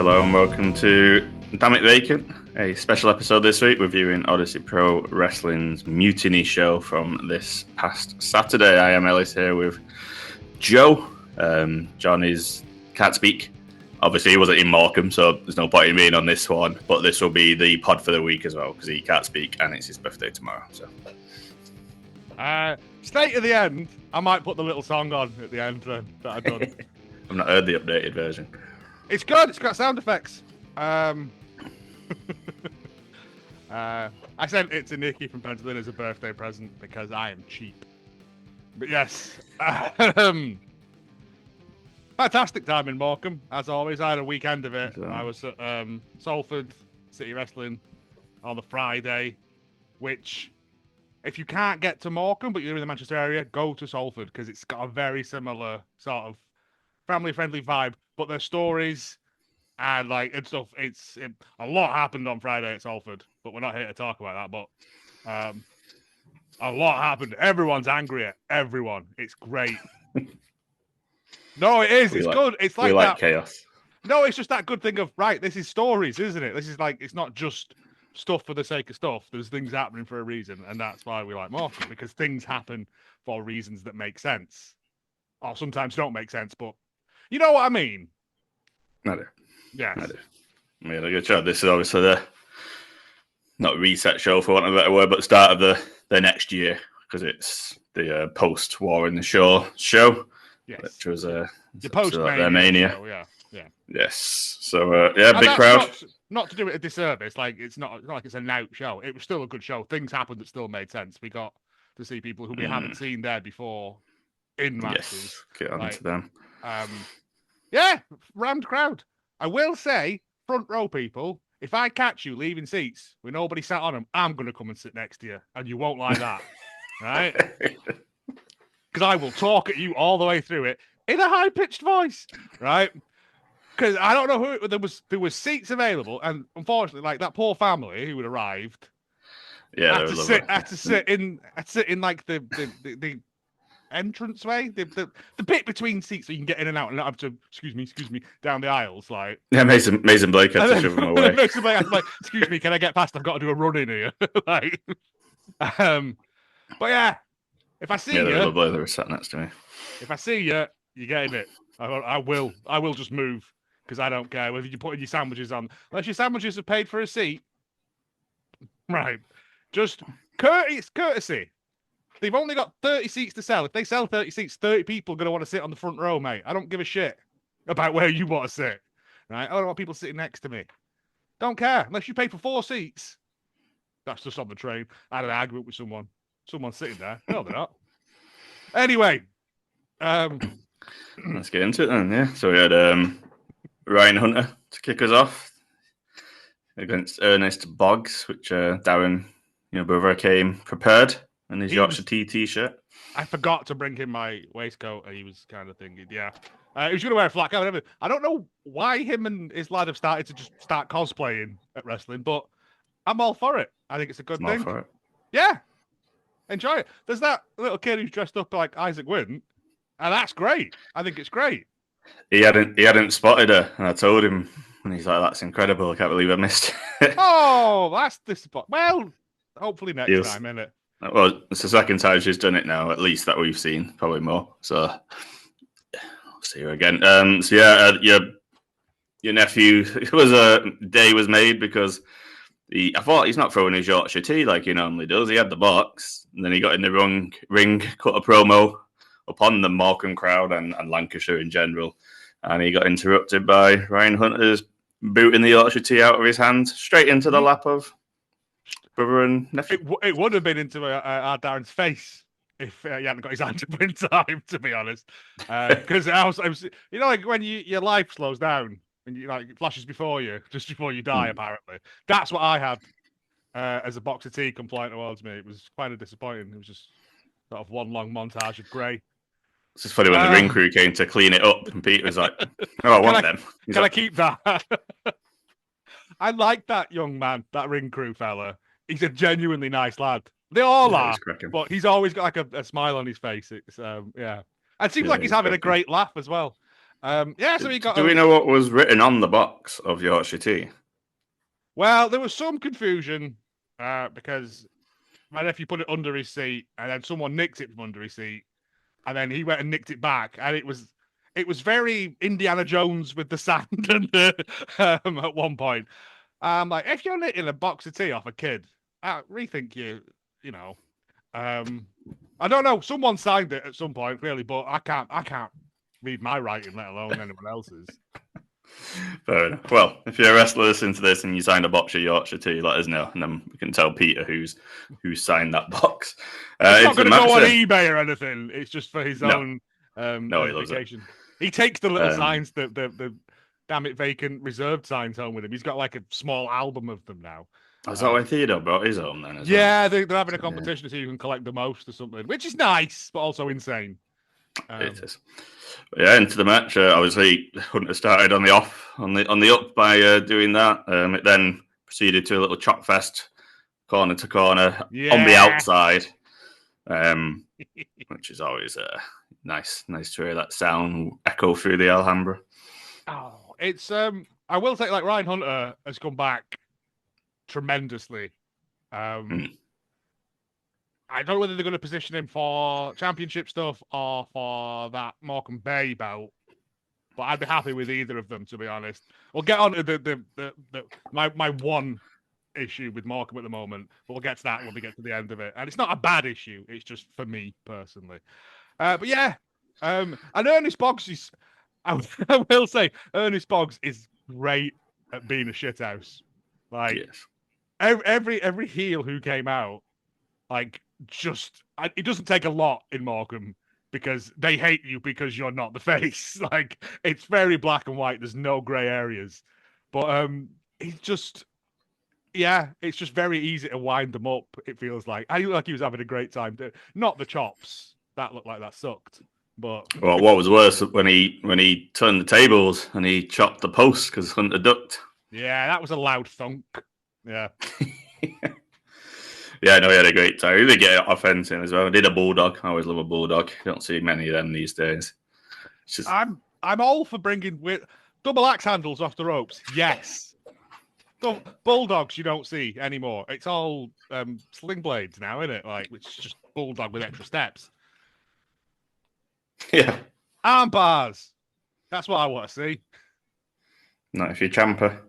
Hello and welcome to Damn It Vacant, a special episode this week reviewing Odyssey Pro Wrestling's Mutiny show from this past Saturday. I am Ellis here with Joe. John can't speak. Obviously, he wasn't in Morecambe, so there's no point in being on this one. But this will be the pod for the week as well because he can't speak and it's his birthday tomorrow. So, stay at the end. I might put the little song on at the end that I've done. I've not heard the updated version. It's good. It's got sound effects. I sent it to Nikki from Pennsylvania as a birthday present because I am cheap. But yes, fantastic time in Morecambe, as always. I had a weekend of it. I was at Salford City Wrestling on the Friday, which, if you can't get to Morecambe but you're in the Manchester area, go to Salford because it's got a very similar sort of family-friendly vibe. But their stories and stuff, a lot happened on Friday at Salford, but we're not here to talk about that. But a lot happened. Everyone's angry at everyone. It's great. No, it is. It's good. It's like that chaos. No, it's just that good thing of, right, this is stories, isn't it? This is it's not just stuff for the sake of stuff. There's things happening for a reason, and that's why we like Morecambe, because things happen for reasons that make sense. Or sometimes don't make sense, but you know what I mean? I do. Yes. I do. We had a good show. This is obviously the, not reset show for want of a better word, but the start of the next year, because it's the post-War in the Shore show. Yes. Which was the post-Mania. Mania. Show, yeah. Yes. So, big crowd. Not to do it a disservice. It's not like it's a nout show. It was still a good show. Things happened that still made sense. We got to see people who we haven't seen there before in matches. Yes. Get on to them. Yeah, rammed crowd. I will say, front row people, if I catch you leaving seats with nobody sat on them, I'm going to come and sit next to you, and you won't like that, right? Because I will talk at you all the way through it in a high-pitched voice, right? Because I don't know who there was seats available, and unfortunately, that poor family who had arrived, had to sit in the entranceway, the bit between seats so you can get in and out and not have to excuse me down the aisles. Mason Blake had to shove him away. Mason Blake had to excuse me, can I get past? I've got to do a run in here. But yeah, if I see you, they were sat next to me. If I see you, you're getting it. I will just move because I don't care whether you're putting your sandwiches on, unless your sandwiches are paid for a seat. Right, just courtesy. They've only got 30 seats to sell. If they sell 30 seats, 30 people are going to want to sit on the front row, mate. I don't give a shit about where you want to sit. Right? I don't want people sitting next to me. Don't care. Unless you pay for 4 seats. That's just on the train. I had an argument with someone. Someone's sitting there. No, they're not. Anyway. Let's get into it then, yeah. So we had Ryan Hunter to kick us off against Ernest Boggs, which Darren, your brother, came prepared. And his Yorkshire Tea t-shirt. I forgot to bring him my waistcoat, and he was kind of thinking, yeah. He was going to wear a flat coat. I don't know why him and his lad have started to just start cosplaying at wrestling, but I'm all for it. I think it's a good thing. All for it. Yeah. Enjoy it. There's that little kid who's dressed up like Isaac Wynn, and that's great. I think it's great. He hadn't spotted her, and I told him, and he's like, that's incredible. I can't believe I missed it. Oh, that's disappointing. Well, hopefully next time, innit? Well, it's the second time she's done it now, at least that we've seen, probably more. So, I'll see her again. Your nephew, day was made because I thought he's not throwing his Yorkshire Tea like he normally does. He had the box, and then he got in the wrong ring, cut a promo upon the Morecambe crowd and Lancashire in general, and he got interrupted by Ryan Hunter's booting the Yorkshire Tea out of his hand, straight into the lap of brother and nephew. It would have been into our Darren's face if he hadn't got his hand up in time, to be honest. Because I was, when your life slows down and it flashes before you, just before you die, apparently. That's what I had as a box of tea come flying towards me. It was kind of disappointing. It was just sort of one long montage of grey. It's just funny when the ring crew came to clean it up, and Peter was like, "Oh, I want them." I keep that? I like that young man, that ring crew fella. He's a genuinely nice lad. They all are, but he's always got a smile on his face. It's It seems like he's having a great laugh as well. So he got. Do we know what was written on the box of Yorkshire Tea? Well, there was some confusion because my nephew put it under his seat, and then someone nicked it from under his seat, and then he went and nicked it back, and it was very Indiana Jones with the sand and at one point. Like, if you're nicking a box of tea off a kid, rethink you know. I don't know. Someone signed it at some point, clearly, but I can't read my writing, let alone anyone else's. Fair enough. Well, if you're a wrestler listening to this and you signed a box of Yorkshire Tea, let us know, and then we can tell Peter who's signed that box. It's not going to go on eBay or anything. It's just for his own no, he loves it. He takes the little signs, the damn it vacant reserved signs home with him. He's got like a small album of them now. Is that why Theodore brought his home then? They're having a competition to see who can collect the most or something, which is nice, but also insane. It is. Yeah, into the match. Obviously, Hunter started on the up by doing that. It then proceeded to a little chop fest, corner to corner on the outside, which is always nice to hear that sound echo through the Alhambra. Oh, it's I will say, like, Ryan Hunter has come back tremendously. I don't know whether they're going to position him for championship stuff or for that Morecambe Bay belt, but I'd be happy with either of them, to be honest. We'll get on to my one issue with Morecambe at the moment, but we'll get to that when we get to the end of it. And it's not a bad issue; it's just for me personally. But yeah, and Ernest Boggs is. I will say, Ernest Boggs is great at being a shithouse. Like, yes. every heel who came out, like, it doesn't take a lot in Morecambe because they hate you because you're not the face. Like, it's very black and white. There's no grey areas. But it's just very easy to wind them up, it feels like. I look like he was having a great time. Not the chops. That looked like that sucked. But well, what was worse when he turned the tables and he chopped the post because Hunter ducked. Yeah, that was a loud thunk. Yeah. Yeah, no, he had a great time. He did get offensive as well. He did a bulldog. I always love a bulldog. You don't see many of them these days. Just... I'm all for bringing double axe handles off the ropes. Yes. Bulldogs you don't see anymore. It's all sling blades now, isn't it? Like, it's just bulldog with extra steps. Yeah. Arm bars. That's what I want to see. Not if you're Champa.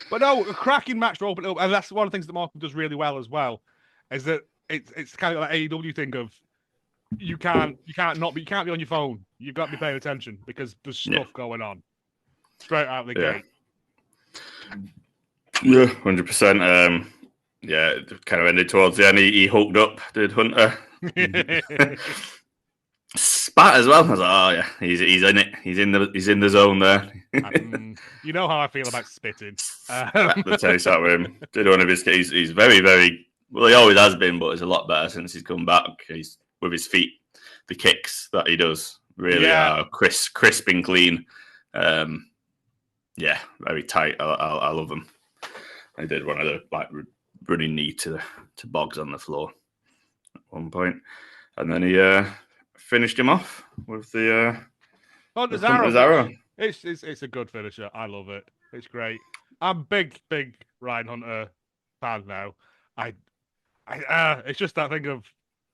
But no, a cracking match to open it up, and that's one of the things that Morecambe does really well as well, is that it's kind of like AEW thing of you can't be on your phone. You've got to be paying attention because there's stuff going on straight out of the gate. Yeah, 100%. Yeah, it kind of ended towards the end. He hooked up, did Hunter. Spat as well. I was like, oh yeah, he's in it. He's in the zone there. You know how I feel about spitting. The taste out with him. Did one of his. He's very, very well. He always has been, but it's a lot better since he's come back. He's with his feet. The kicks that he does really are crisp and clean. Yeah, very tight. I love them. I did one of the running knee to Boggs on the floor at one point, and then he finished him off with the arrow. It's a good finisher. I love it. It's great. I'm big Ryan Hunter fan now. It's just that thing of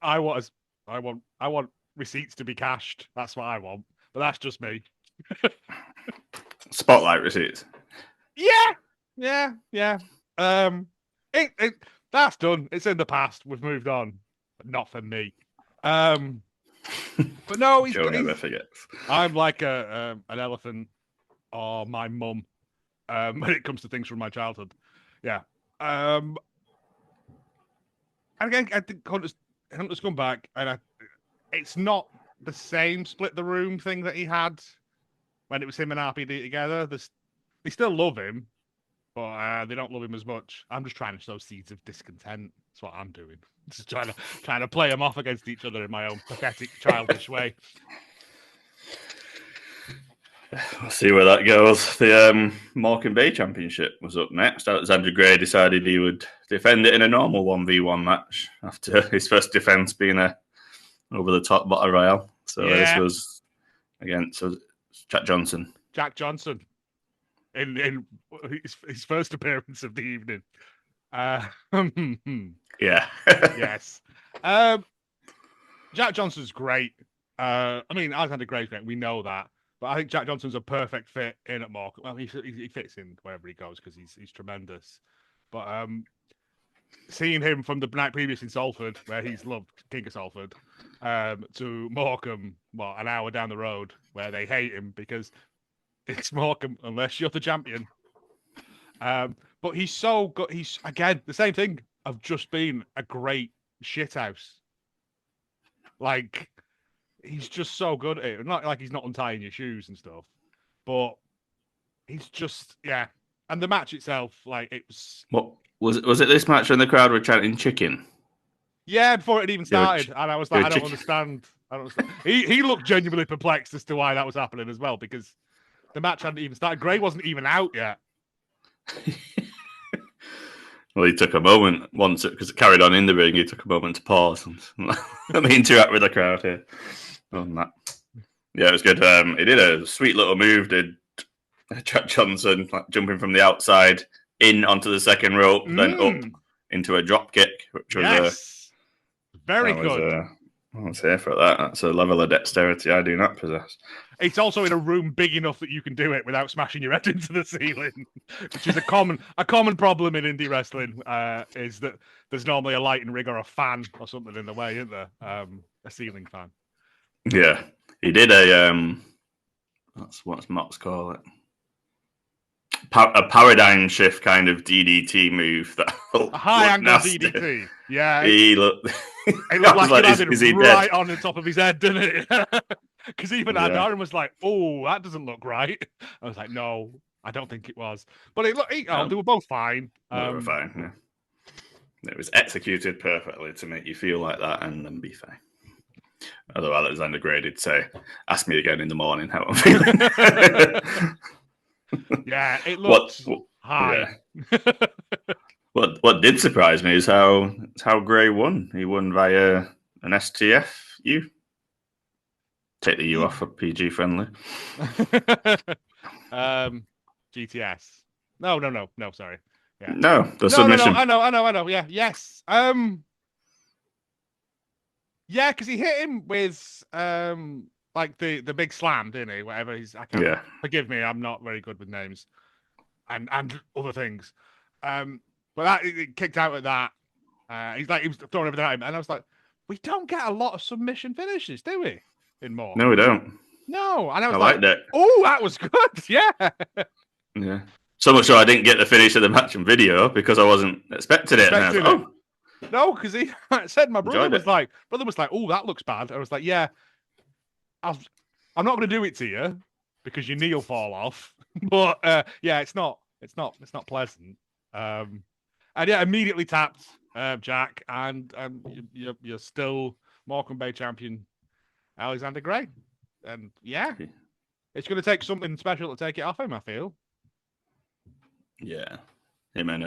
I want receipts to be cashed. That's what I want. But that's just me. Spotlight receipts. Yeah. That's done. It's in the past. We've moved on. But not for me. But no, Joe never forgets. I'm like an elephant or my mum when it comes to things from my childhood. Yeah. And again, I think Hunter's come back, and it's not the same split the room thing that he had when it was him and RPD together. They still love him, but they don't love him as much. I'm just trying to sow seeds of discontent. That's what I'm doing. Just trying to play them off against each other in my own pathetic, childish way. We'll see where that goes. The Morecambe Bay Championship was up next. Alexander Gray decided he would defend it in a normal 1v1 match after his first defence being a over the top battle royale. So Yeah. this was against Jack Johnson. Jack Johnson in his first appearance of the evening. Yeah. Yes. Jack Johnson's great. I mean, Alexander Gray's great. We know that. But I think Jack Johnson's a perfect fit in at Morecambe. Well, he fits in wherever he goes because he's tremendous. But seeing him from the night previous in Salford, where he's loved King of Salford, to Morecambe, an hour down the road, where they hate him because it's Morecambe unless you're the champion. But he's so good. He's, again, the same thing of just being a great shithouse. Like, he's just so good at it. Not like he's not untying your shoes and stuff, but he's just, yeah. And the match itself, like, it was... What was it this match when the crowd were chanting chicken? Yeah, before it even started. And I was like, I don't understand. He looked genuinely perplexed as to why that was happening as well, because the match hadn't even started. Gray wasn't even out yet. Well, he took a moment once, because it carried on in the ring, he took a moment to pause and interact with the crowd here. On that. Yeah, it was good. He did a sweet little move, did Jack Johnson, like jumping from the outside in onto the second rope, then up into a drop kick, which was very good. I won't say for that. That's a level of dexterity I do not possess. It's also in a room big enough that you can do it without smashing your head into the ceiling, which is a common problem in indie wrestling. Is that there's normally a lighting rig or a fan or something in the way, isn't there? A ceiling fan. Yeah, he did a what's Mox call it? A paradigm shift kind of DDT move that a high angle DDT. Yeah, he looked. It looked like he landed right on the top of his head, didn't it? Because even Darren was like, "Oh, that doesn't look right." I was like, "No, I don't think it was." But it looked. They were both fine. They were fine. Yeah. It was executed perfectly to make you feel like that and then be fine. Although Alexander Gray did say, "Ask me again in the morning how I'm feeling." Yeah, it looked high. Yeah. What did surprise me is how Gray won. He won via an STFU. Take the U off for PG friendly. GTS. No. Sorry. Yeah. No, the submission. No, I know. Yeah. Yes. Yeah, because he hit him with like the big slam, didn't he? Whatever he's. Forgive me, I'm not very good with names, and other things. But that it kicked out at that. He was throwing everything at him, and I was like, we don't get a lot of submission finishes, do we? In more? No, we don't. No, and I was like that. Oh, that was good. Yeah. Yeah. So much so I didn't get the finish of the match on video because I wasn't expecting it. No, because he said my brother was like, "Oh, that looks bad." I was like, "Yeah, I'm not going to do it to you because your knee will fall off." But yeah, it's not pleasant. And yeah, immediately tapped Jack, and you're still Morecambe Bay champion, Alexander Gray, and yeah, it's going to take something special to take it off him. I feel. Yeah, him and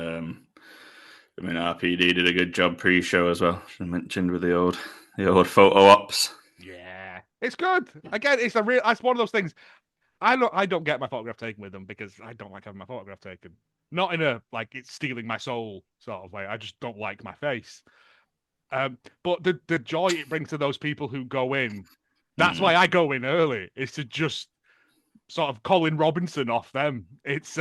RPD did a good job pre-show as well. I mentioned with the old photo ops. Yeah, it's good. Again, it's one of those things. I don't get my photograph taken with them because I don't like having my photograph taken. Not in a like it's stealing my soul sort of way. I just don't like my face. But the joy it brings to those people who go in, that's why I go in early. Is to just sort of Colin Robinson off them. It's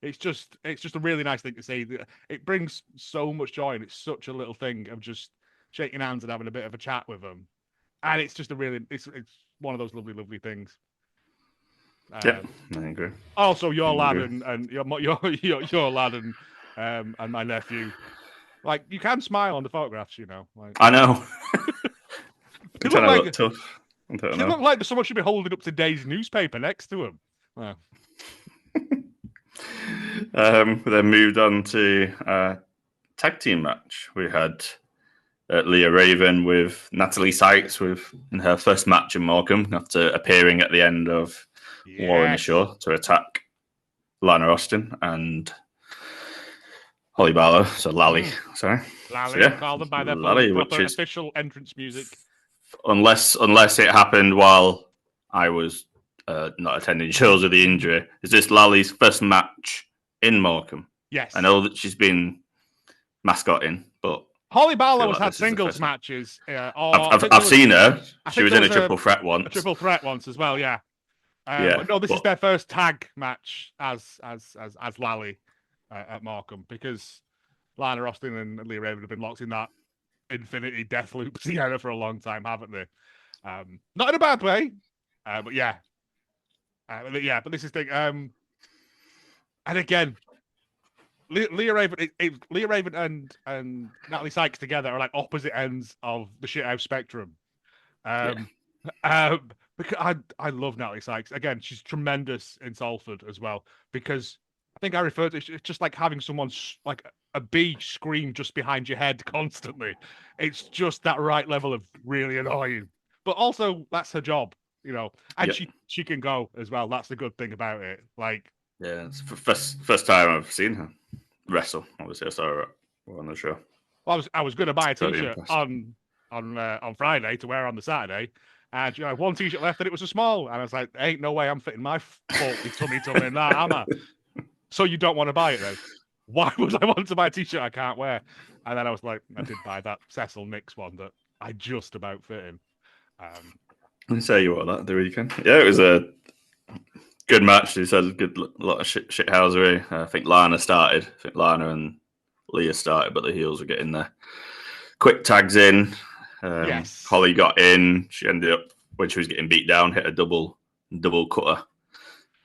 it's just a really nice thing to see. It brings so much joy, and it's such a little thing of just shaking hands and having a bit of a chat with them. And it's just it's one of those lovely things. Yeah, I agree. Also, your lad and your lad and my nephew, like you can smile on the photographs, you know. Like, I know. They look tough. They look like someone should be holding up today's newspaper next to him. Well. We then moved on to a tag team match. We had Leah Raven with Natalie Sykes in her first match in Morecambe after appearing at the end of War in the Shore to attack Lana Austin. And Holly Barlow, so Lally, sorry. Lally, So, yeah, call them by their Lally, proper which is official entrance music. unless it happened while I was not attending shows with the injury. Is this Lally's first match in Morecambe? Yes. I know that she's been mascotting, but Holly Barlow has had singles matches. I've seen her. She was in a triple threat once. A triple threat once as well, yeah. Yeah, but no, this is their first tag match as Lally at Morecambe, because Lana Austin and Leah Raven have been locked in that infinity death loop together for a long time, haven't they? Not in a bad way, but yeah. But this is the thing. And again, Leah Raven and Natalie Sykes together are like opposite ends of the shithouse spectrum. Because I love Natalie Sykes. Again, she's tremendous in Salford as well, because I think I referred to it's just like having someone like a bee scream just behind your head constantly. It's just that right level of really annoying. But also, that's her job, and she can go as well. That's the good thing about it. Like, yeah, it's the first time I've seen her wrestle. Obviously, I saw her on the show. Well, I was going to buy a t-shirt on Friday to wear on the Saturday, and I had one t-shirt left and it was a small, and I was like, "Ain't no way I'm fitting my faulty tummy in that, am I?" So you don't want to buy it then? Why would I want to buy a t-shirt I can't wear? And then I was like, I did buy that Cecil Nix one that I just about fit in. I say you wore that the weekend. Yeah, it was a good match. They said a lot of shithousery. I think Lana started. I think Lana and Leah started, but the heels were getting there. Quick tags in. Yes. Holly got in. She ended up, when she was getting beat down, hit a double cutter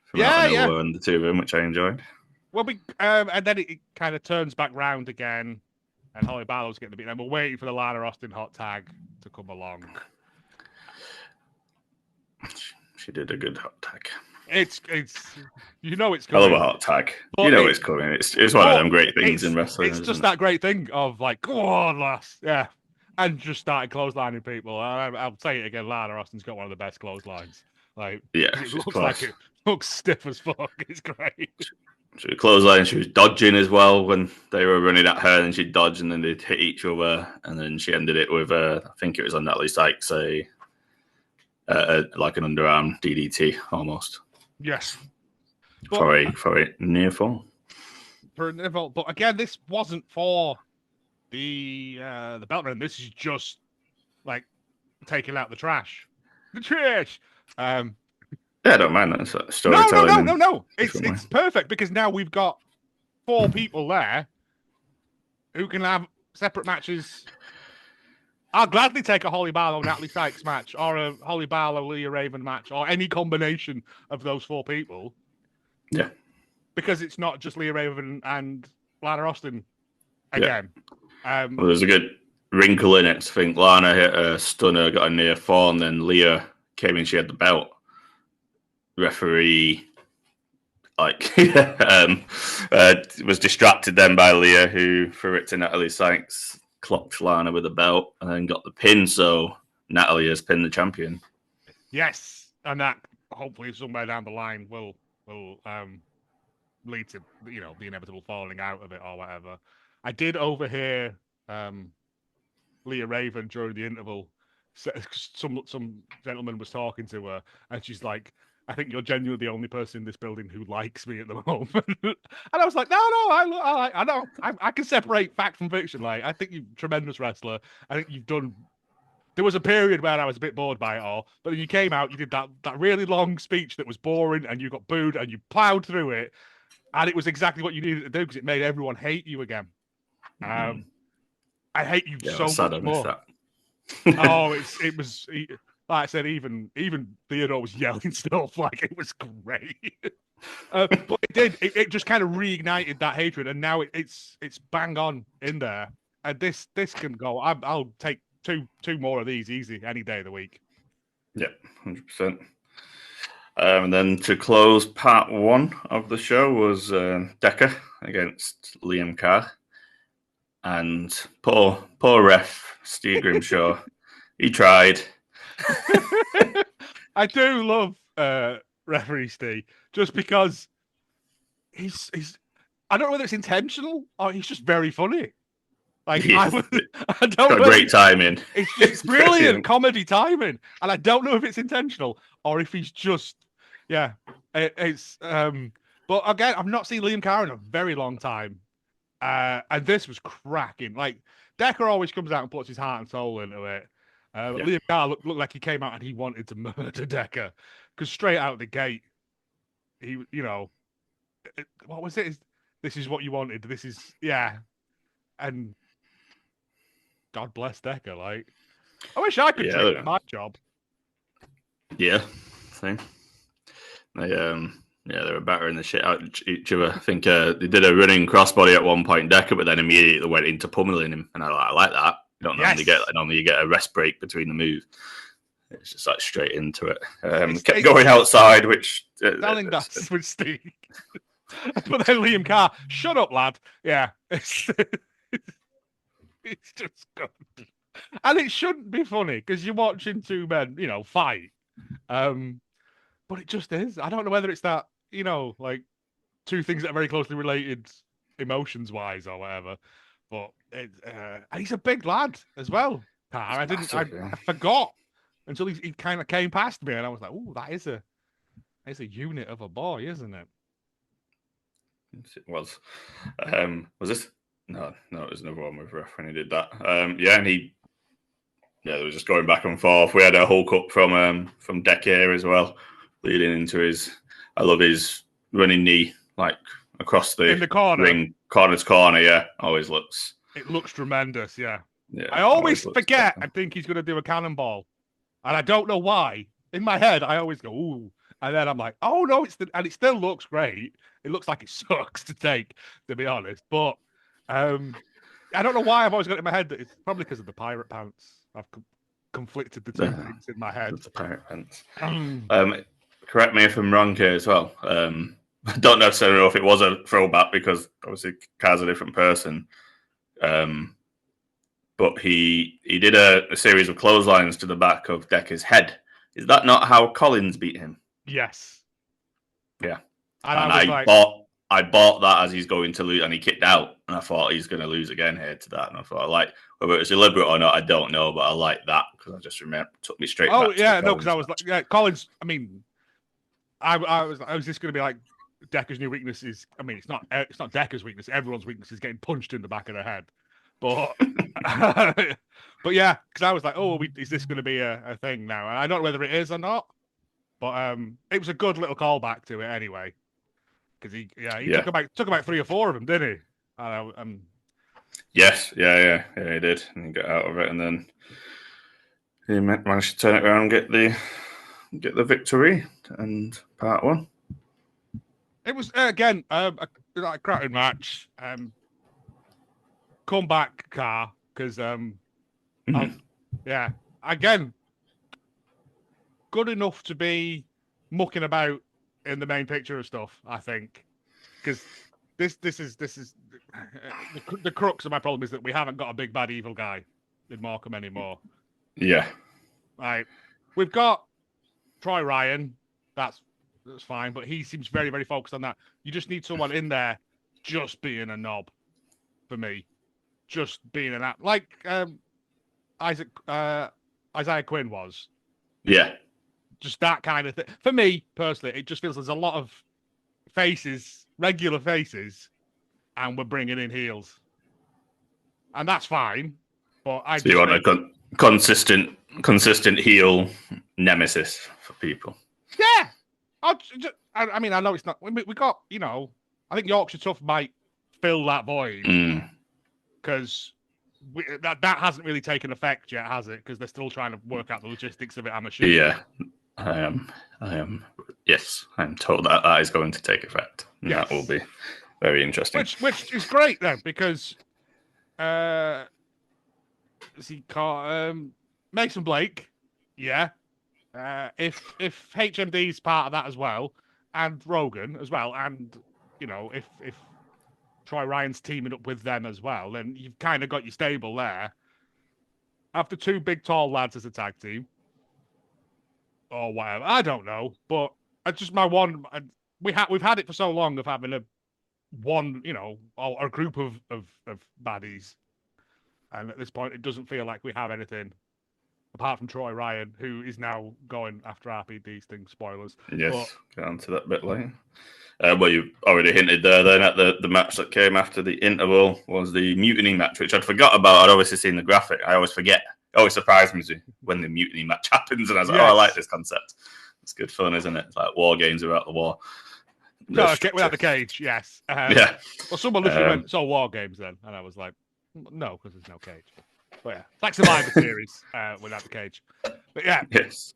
from out of nowhere, and the two of them, which I enjoyed. Well, and then it kind of turns back round again, and Holly Barlow's getting the beat down. We're waiting for the Lana Austin hot tag to come along. She did a good hot tag. It's it's coming. I love a hot tag. It's coming. It's one of them great things in wrestling. It's just that great thing of like, go on, lass, yeah, and just started clotheslining people. I'll say it again. Lana Austin's got one of the best clotheslines. Like, it looks stiff as fuck. It's great. She was clothesline. She was dodging as well when they were running at her, and she'd dodge, and then they'd hit each other, and then she ended it with I think it was on Natalie Sykes, like an underarm DDT almost. Yes. For a near fall. For a near fall. But again, this wasn't for the belt run. This is just like taking out the trash. The trash. Yeah, I don't mind that storytelling. No. It's perfect, because now we've got 4 people there who can have separate matches. I'll gladly take a Holly Barlow Natalie Sykes match, or a Holly Barlow Leah Raven match, or any combination of those 4 people. Yeah. Because it's not just Leah Raven and Lana Austin again. Yeah. Well, there's a good wrinkle in it. I think Lana hit a stunner, got a near fall, and then Leah came in, she had the belt. Referee was distracted then by Leah, who threw it to Natalie Sykes, clocked Lana with the belt, and then got the pin. So Natalie has pinned the champion. Yes, and that hopefully somewhere down the line will lead to the inevitable falling out of it or whatever. I did overhear Leah Raven during the interval. Some gentleman was talking to her, and she's like, "I think you're genuinely the only person in this building who likes me at the moment." And I was like, "No, I know, I can separate fact from fiction. Like, I think you're a tremendous wrestler. I think you've done." There was a period where I was a bit bored by it all, but then you came out, you did that really long speech that was boring, and you got booed, and you plowed through it, and it was exactly what you needed to do, because it made everyone hate you again. I hate you so much more. It was like I said, even Theodore was yelling stuff. Like, it was great. But it just kind of reignited that hatred, and now it's bang on in there. And this can go. I'll take two more of these easy any day of the week. Yeah, 100%. And then to close part 1 of the show was Decker against Liam Carr. And poor ref, Steve Grimshaw, he tried. I do love referee Steve, just because he's I don't know whether it's intentional or he's just very funny. Like Yes. I don't Got know. great timing. It's just brilliant comedy timing, and I don't know if it's intentional or if he's just, yeah. But again, I've not seen Liam Carr in a very long time, and this was cracking. Like Decker always comes out and puts his heart and soul into it. But Liam Carr looked like he came out and he wanted to murder Decker, because straight out the gate, he, what was it? This is what you wanted. This is, and God bless Decker. Like, I wish I could do my job. Yeah, same. They were battering the shit out of each other. I think they did a running crossbody at one point, Decker, but then immediately went into pummeling him, and I like that. You don't normally get a rest break between the moves. It's just like straight into it. Kept going outside, which telling that with Steve. But then Liam Carr, shut up, lad. Yeah, it's just good, and it shouldn't be funny because you're watching two men, fight. But it just is. I don't know whether it's that, like two things that are very closely related emotions wise or whatever. But he's a big lad as well. Carr. I forgot until he kind of came past me, and I was like, "Oh, that is a unit of a boy, isn't it?" It was. Was this? No, it was another one with Ref when he did that. And they were just going back and forth. We had a hook up from Deck here as well, leading into his. I love his running knee, like across the corner. Ring, corner to corner. Yeah, always looks. It looks tremendous. Yeah. Yeah. I always forget. I think he's going to do a cannonball, and I don't know why. In my head, I always go, "Ooh." And then I'm like, oh no, and it still looks great. It looks like it sucks to take, to be honest. But I don't know why I've always got it in my head that it's probably because of the pirate pants. I've conflicted the two things in my head. The pirate pants. Correct me if I'm wrong here as well. I don't necessarily know if it was a throwback because obviously Carr's a different person. But he did a series of clotheslines to the back of Decker's head. Is that not how Collins beat him? Yes. Yeah. And I bought that as he's going to lose, and he kicked out, and I thought he's going to lose again here to that, and I thought whether it was deliberate or not, I don't know, but I like that because I just remember took me straight. Oh yeah, no, because I was like, Collins. I mean, I was just going to be like Decker's new weakness is. I mean, it's not Decker's weakness. Everyone's weakness is getting punched in the back of the head, but but yeah, because I was like, is this going to be a thing now? And I don't know whether it is or not. But it was a good little callback to it anyway, because he took about 3 or 4 of them, didn't he? Yes, he did, and he got out of it, and then he managed to turn it around and get the victory and part 1. It was again a cracking match. Comeback Carr because again. Good enough to be mucking about in the main picture of stuff, I think, because this is the crux of my problem is that we haven't got a big bad evil guy in Morecambe anymore. Yeah, right. We've got Troy Ryan. That's fine, but he seems very very focused on that. You just need someone in there, just being a knob, for me, just being an app like Isaiah Quinn was. Yeah. Just that kind of thing. For me, personally, it just feels there's a lot of faces, regular faces, and we're bringing in heels. And that's fine. But you want a consistent heel nemesis for people. Yeah. I mean, I know it's not... We got, I think Yorkshire Tough might fill that void. Because that hasn't really taken effect yet, has it? Because they're still trying to work out the logistics of it, I'm assuming. Yeah. I am. Yes, I'm told that is going to take effect. Yes. That will be very interesting. Which is great then, because Mason Blake, yeah. If HMD's part of that as well, and Rogan as well, and if Troy Ryan's teaming up with them as well, then you've kind of got your stable there. After 2 big tall lads as a tag team. Or whatever, I don't know, but it's just my one. We've had it for so long of having a one, or a group of baddies. And at this point, it doesn't feel like we have anything apart from Troy Ryan, who is now going after RPD's thing. Spoilers. Yes, get on to that a bit later. Well, you already hinted there then at the match that came after the interval was the Mutiny match, which I'd forgot about. I'd obviously seen the graphic. I always forget. It always surprises me when the Mutiny match happens, and I was like, I like this concept. It's good fun, isn't it? It's like war games without the war. No, without the cage, yes. Yeah. Well, someone literally went, so war games then. And I was like, no, because there's no cage. But yeah, it's like Survivor Series without the cage. But yeah. Yes.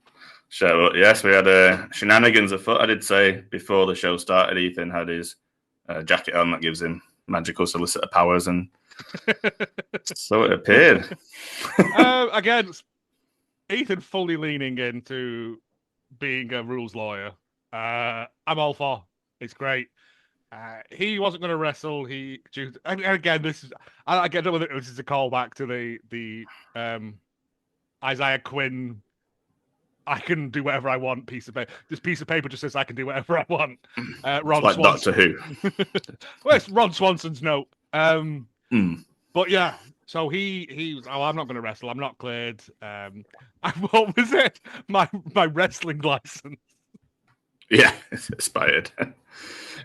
So, yes, we had shenanigans afoot. I did say before the show started, Ethan had his jacket on that gives him magical solicitor powers, and so it appeared. Again, Ethan fully leaning into being a rules lawyer. I'm all for. It's great. He wasn't going to wrestle. And again, this is. I don't know whether this is a callback to the Isaiah Quinn. I can do whatever I want. Piece of paper. This piece of paper just says I can do whatever I want. Ron like Swanson. Doctor Who. Well, it's Ron Swanson's note. But yeah. So he was. Oh, I'm not going to wrestle. I'm not cleared. What was it? My wrestling license. Yeah, it's expired.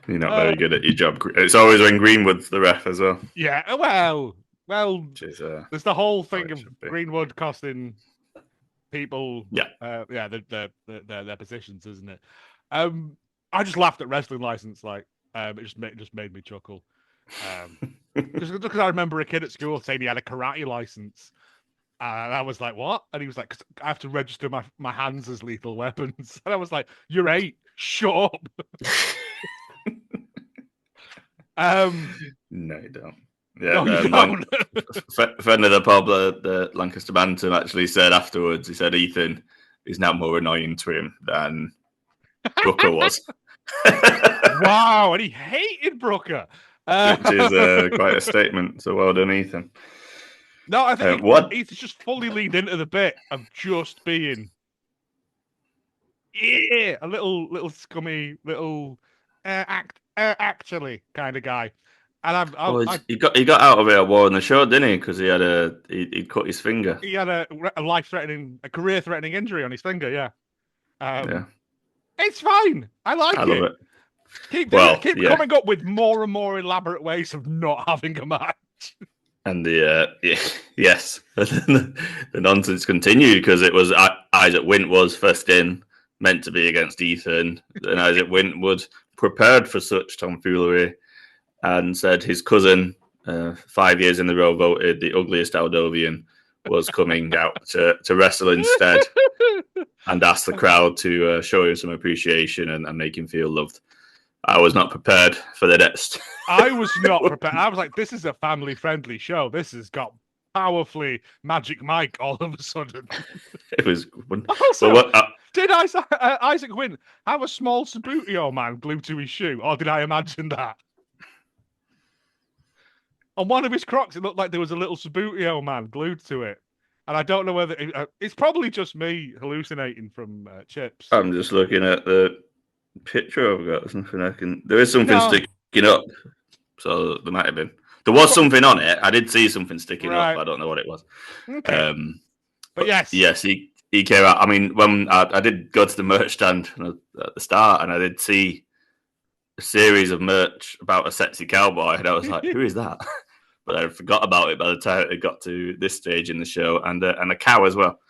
You're not very good at your job. It's always when Greenwood's the ref as well. Yeah, well, there's the whole thing of Greenwood costing people, their positions, isn't it? I just laughed at wrestling license, like it just made me chuckle. Because I remember a kid at school saying he had a karate license. And I was like, what? And he was like, 'cause I have to register my hands as lethal weapons. And I was like, you're 8. Shut up. No, you don't. Yeah, no, you don't. Friend of the pub, the Lancaster Bantam, actually said afterwards, he said Ethan is now more annoying to him than Brooker was. Wow, and he hated Brooker. Which is quite a statement. So well done, Ethan. No, I think Ethan's just fully leaned into the bit of just being a little scummy, little actually kind of guy. And he got out of it at War on the Show, didn't he? Because he'd cut his finger. He had a career-threatening injury on his finger. Yeah. Yeah. It's fine. I love it. Keep coming up with more and more elaborate ways of not having a match. And yes, the nonsense continued because it was Isaac Wint was first in, meant to be against Ethan, and Isaac Wint was prepared for such tomfoolery and said his cousin, 5 years in a row, voted the ugliest Aldovian, was coming out to wrestle instead, and asked the crowd to show him some appreciation and make him feel loved. I was not prepared for the next. I was not prepared. I was like, this is a family-friendly show. This has got powerfully Magic Mike all of a sudden. It was. Also, did Isaac Wint have a small Sabutio man glued to his shoe, or did I imagine that? On one of his Crocs, it looked like there was a little Sabutio man glued to it. And I don't know whether... it's probably just me hallucinating from Chips. I'm just looking at the picture I've got. There's nothing there is something sticking up, so there might have been. There was something on it. I did see something sticking up. I don't know what it was. Okay. But yes, he came out. I mean, when I did go to the merch stand at the start, and I did see a series of merch about a sexy cowboy, and I was like, "Who is that?" But I forgot about it by the time it got to this stage in the show, and a cow as well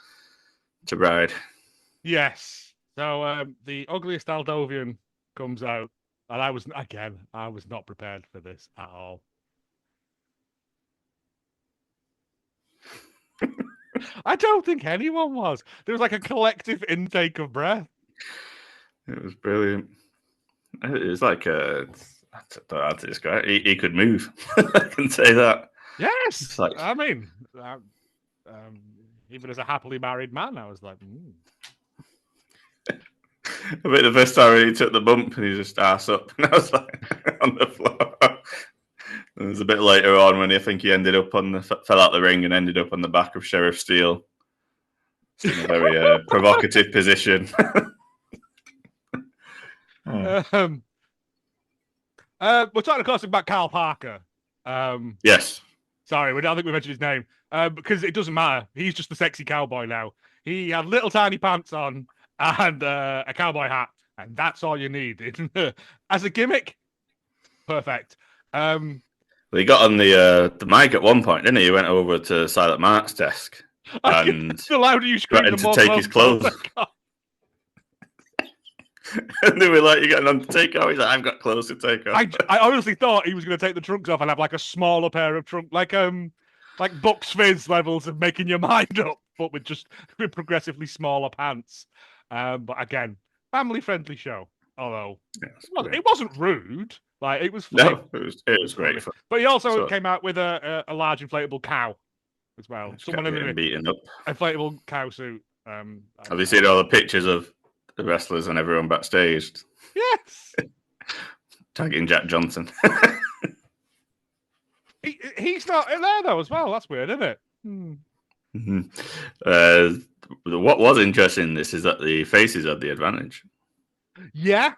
to ride. Yes. So the ugliest Aldovian comes out, and I was not prepared for this at all. I don't think anyone was. There was like a collective intake of breath. It was brilliant. It was like I don't know how to describe it. He could move. I can say that. Yes. I mean, even as a happily married man, I was like, I bet the first time he took the bump and he just ass up, and I was like on the floor. It was a bit later on when I think he ended up fell out the ring and ended up on the back of Sheriff Steele. It's in a very provocative position. We're talking, of course, about Carl Parker. Yes. Sorry, I don't think we mentioned his name because it doesn't matter. He's just the sexy cowboy now. He had little tiny pants on and a cowboy hat, and that's all you need. As a gimmick, perfect. Well, he got on the mic at one point, didn't he? He went over to Silent Mark's desk and the louder you scream, the more to take his clothes. And they were like, "You got an Undertaker?" He's like, "I've got clothes to take off." I honestly thought he was going to take the trunks off and have like a smaller pair of trunks, like Bucks Fizz levels of making your mind up, but with progressively smaller pants. But again, family friendly show. Although it wasn't rude. Like it was fun. No, it was great fun. But he also came out with a large inflatable cow as well. Someone in an inflatable cow suit. Have you seen all the pictures of the wrestlers and everyone backstage? Yes. Tagging Jack Johnson. He's not in there though as well. That's weird, isn't it? Mm-hmm. What was interesting in this is that the faces had the advantage. Yeah.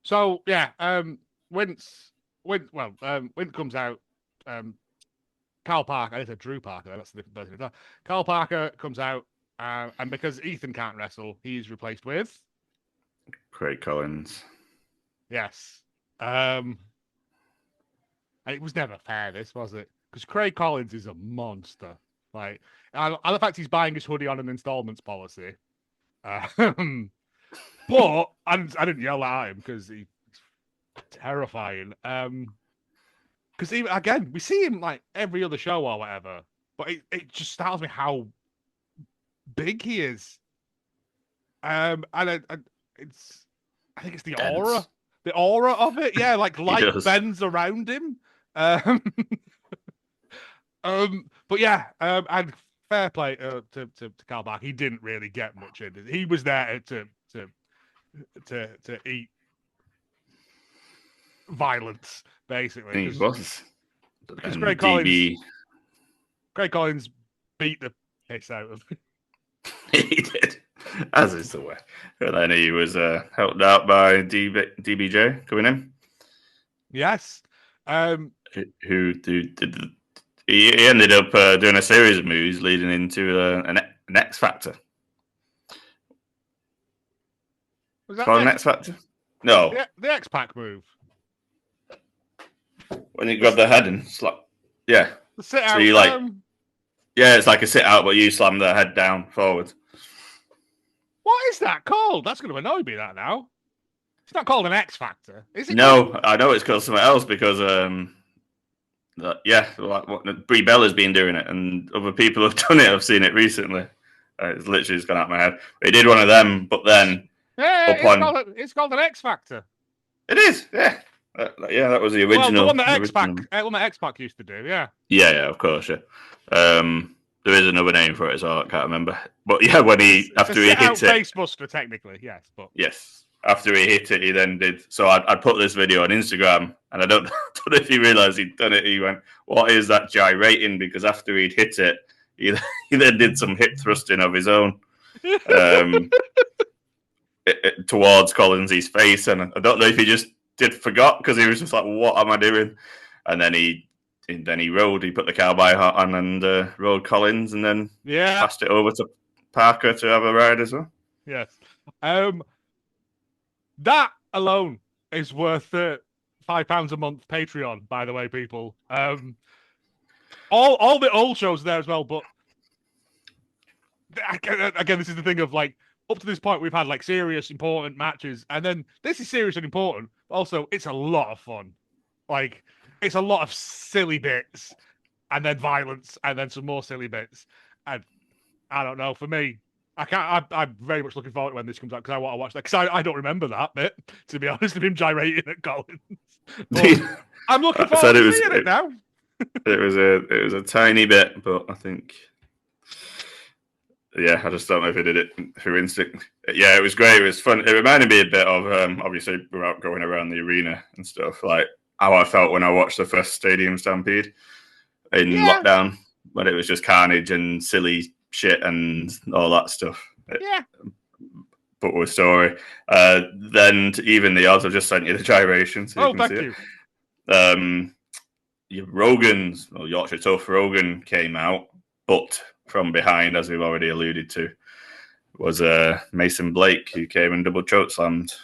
So yeah, when comes out, Carl Parker. I said Drew Parker. That's the person. Carl Parker comes out, and because Ethan can't wrestle, he's replaced with Craig Collins. Yes. And it was never fair, this was it? Because Craig Collins is a monster. Like, and the fact he's buying his hoodie on an installments policy. But I didn't yell at him because he's terrifying. Because even again, we see him like every other show or whatever, but it just startles me how big he is. And I think it's the aura of it. Yeah, like light bends around him. But yeah, and fair play to Carl Parker. He didn't really get much in it. He was there to eat violence, basically. He was. Because Craig Collins beat the piss out of him. He did, as is the way. And then he was helped out by DBJ coming in. Yes. He ended up doing a series of moves leading into an X Factor. Was that an X Factor? No. The X Pack move. When you grab the head and slap. Yeah. The sit out. So you yeah, it's like a sit out, but you slam the head down forward. What is that called? That's going to annoy me, that now. It's not called an X Factor, is it? No, I know it's called something else because, Brie Bella's been doing it and other people have done it. I've seen it recently. It's literally just gone out of my head. He did one of them, but then... Yeah, it's called an X Factor. It is, yeah. That was the original. Well, the one that X-Pac used to do, yeah. Yeah, of course, yeah. There is another name for it, so I can't remember. But yeah, when after he hit it, Facebuster, technically, yes, but yes, after he hit it, he then did. So I put this video on Instagram, and I don't know if he realised he'd done it. He went, "What is that gyrating?" Because after he'd hit it, he then did some hip thrusting of his own. Towards Collins' face, and I don't know if he just forgot because he was just like, "What am I doing?" And then he rode. He put the cowboy hat on and rode Collins, and then passed it over to Parker to have a ride as well. Yes, that alone is worth £5 a month Patreon. By the way, people, all the old shows are there as well. But again, this is the thing of like. Up to this point, we've had like serious, important matches, and then this is serious and important. Also, it's a lot of fun. Like, it's a lot of silly bits, and then violence, and then some more silly bits. And I don't know. For me, I'm very much looking forward to when this comes out because I want to watch that. Because I don't remember that bit, to be honest, of him gyrating at Collins. I'm looking forward to seeing it now. It was a tiny bit, but I think. Yeah, I just don't know if he did it through instinct. Yeah, it was great. It was fun. It reminded me a bit of, obviously, without going around the arena and stuff, like how I felt when I watched the first Stadium Stampede in lockdown, when it was just carnage and silly shit and all that stuff. put with story. Then to even the odds, I've just sent you the gyration so you can see it. Rogan's, Yorkshire Tough Rogan came out, but from behind, as we've already alluded to, was Mason Blake, who came and double chokeslammed.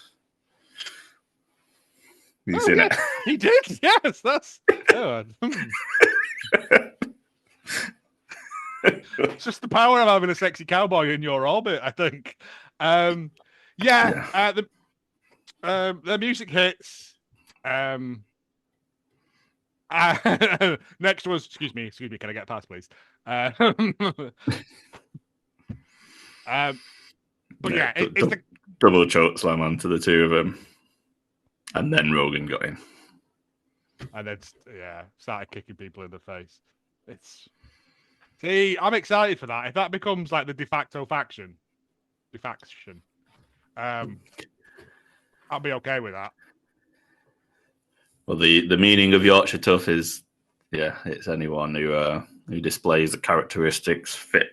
Have you seen it? He did, yes. That's good. It's just the power of having a sexy cowboy in your orbit, I think. The music hits. Next was, excuse me, can I get a pass, please? It's the double choke slam onto the two of them, and then Rogan got in, and then started kicking people in the face. I'm excited for that. If that becomes like the de facto faction, I'll be okay with that. Well, the meaning of Yorkshire Tough is, it's anyone who displays the characteristics fit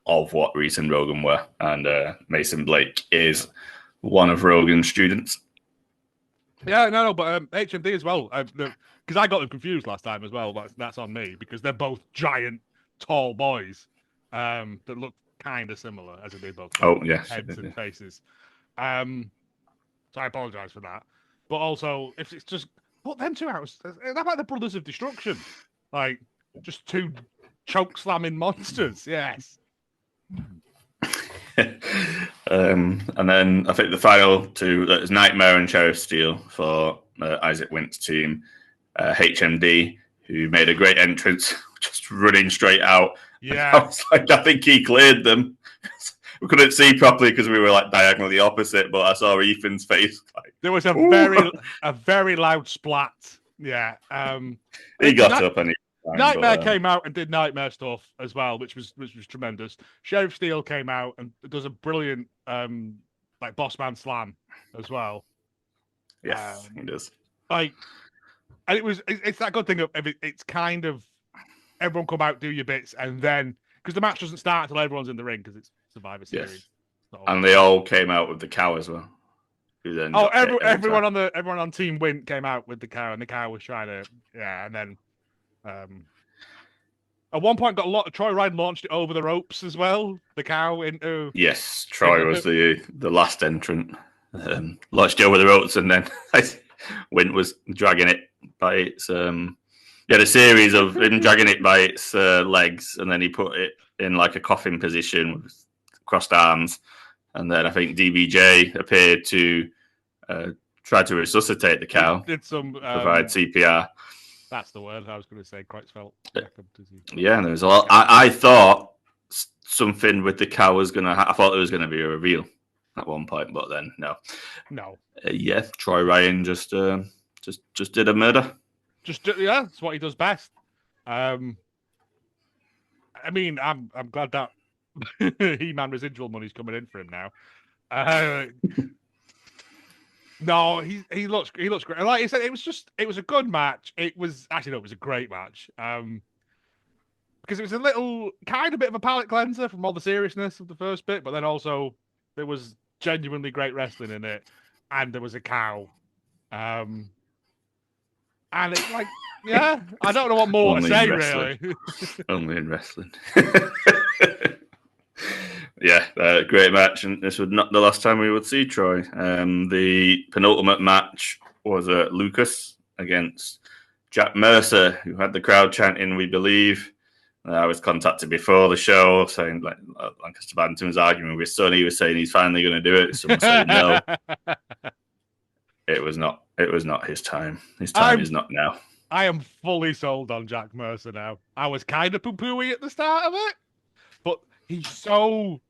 of what Reese and Rogan were, and Mason Blake is one of Rogan's students. Yeah, no, but HMD as well, because I got them confused last time as well. That's on me, because they're both giant, tall boys that look kind of similar, as they both heads and faces. So I apologise for that. But also, if it's just put them two out, they're like the Brothers of Destruction, like just two choke slamming monsters. Yes. And then I think the final two, that was Nightmare and Sheriff Steele for Isaac Wint's team. HMD, who made a great entrance, just running straight out. Yeah, I think he cleared them. We couldn't see properly because we were like diagonally opposite, but I saw Ethan's face. There was a very loud splat. Yeah, he got up and Nightmare came out and did Nightmare stuff as well, which was tremendous. Sheriff Steele came out and does a brilliant like boss man slam as well. Yes, he does. And it's that good thing of it's kind of everyone come out, do your bits, and then because the match doesn't start until everyone's in the ring because it's Survivor Series. Yes. And they all came out with the cow as well. Everyone on Team Wint came out with the cow, and the cow was trying to and then at one point Troy Ryan launched it over the ropes as well. The cow into Troy was the last entrant. Launched it over the ropes, and then Wint was dragging it by its he had a series of him dragging it by its legs, and then he put it in like a coffin position with crossed arms, and then I think DBJ appeared to try to resuscitate the cow. Did some provide CPR. That's the word I was going to say. Creutzfeldt. Yeah, there was a lot. I thought something with the cow was going to. I thought there was going to be a reveal at one point, but then no. Troy Ryan just did a murder. That's what he does best. I mean, I'm glad that He-Man residual money's coming in for him now. No, he looks great. Like I said, it was a good match. It was a great match. Because it was a bit of a palate cleanser from all the seriousness of the first bit, but then also there was genuinely great wrestling in it, and there was a cow. And it's like, I don't know what more to say, really. Only in wrestling. Great match, and this was not the last time we would see Troy. The penultimate match was Lucas against Jack Mercer, who had the crowd chanting, "We believe." I was contacted before the show saying, like, Lancaster Bantam was arguing with Sonny, was saying he's finally going to do it. Someone said no. It was not his time. His time is not now. I am fully sold on Jack Mercer now. I was kind of poo-pooey at the start of it, but he's so,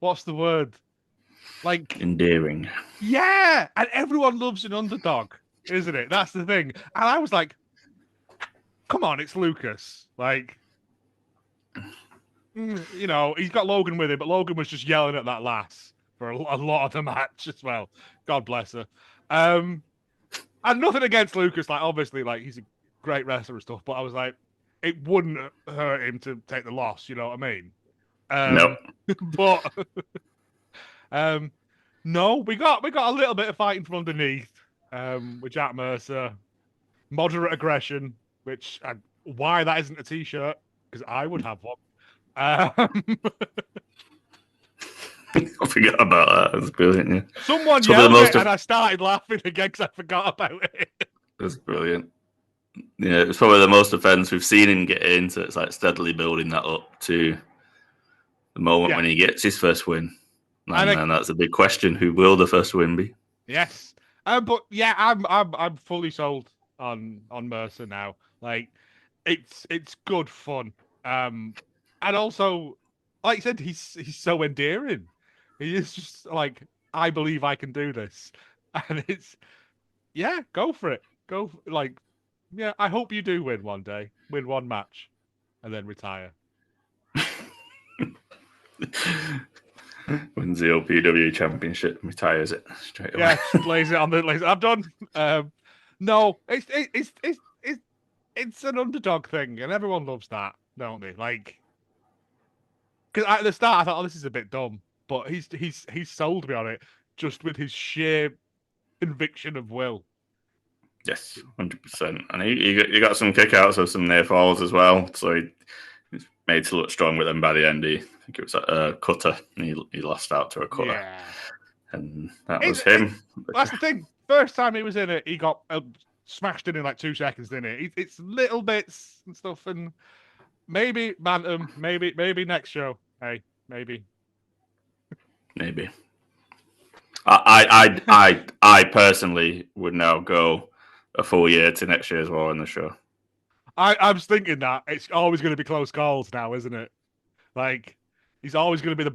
what's the word? Like endearing. Yeah, and everyone loves an underdog, isn't it? That's the thing. And I was like, come on, it's Lucas. Like, he's got Logan with him, but Logan was just yelling at that lass for a lot of the match as well. God bless her. And nothing against Lucas. Like, obviously, like, he's a great wrestler and stuff, but I was like, it wouldn't hurt him to take the loss. You know what I mean? No. But No, we got a little bit of fighting from underneath. With Jack Mercer, moderate aggression, which why that isn't a t-shirt, because I would have one. I forgot about that. It was brilliant. Yeah, Someone it's probably yelled it, and I started laughing again because I forgot about it. It was brilliant. Yeah, it's probably the most offense we've seen him get into. It's like steadily building that up to the moment when he gets his first win. And that's a big question. Who will the first win be? Yes. But yeah, I'm fully sold on Mercer now. Like it's good fun. And also, like you said, he's so endearing. He is just like, I believe I can do this. And it's go for it. I hope you do win one day. Win one match and then retire. Wins the OPW championship, retires it straight away. Yeah, lays it on the lays. I'm done. No, it's an underdog thing, and everyone loves that, don't they? Like, because at the start I thought, oh, this is a bit dumb, but he's sold me on it just with his sheer conviction of will. Yes, 100%. And he got some kickouts of some near falls as well, so he's made to look strong with them by the end. I think it was a cutter, and he lost out to a cutter. Yeah. And that was him. That's the thing. First time he was in it, he got smashed in like 2 seconds, didn't it? It's little bits and stuff, and maybe Bantam, maybe next show. Hey, maybe. I personally would now go a full year to next year as well in the show. I was thinking that it's always going to be close calls now, isn't it? Like, he's always going to be the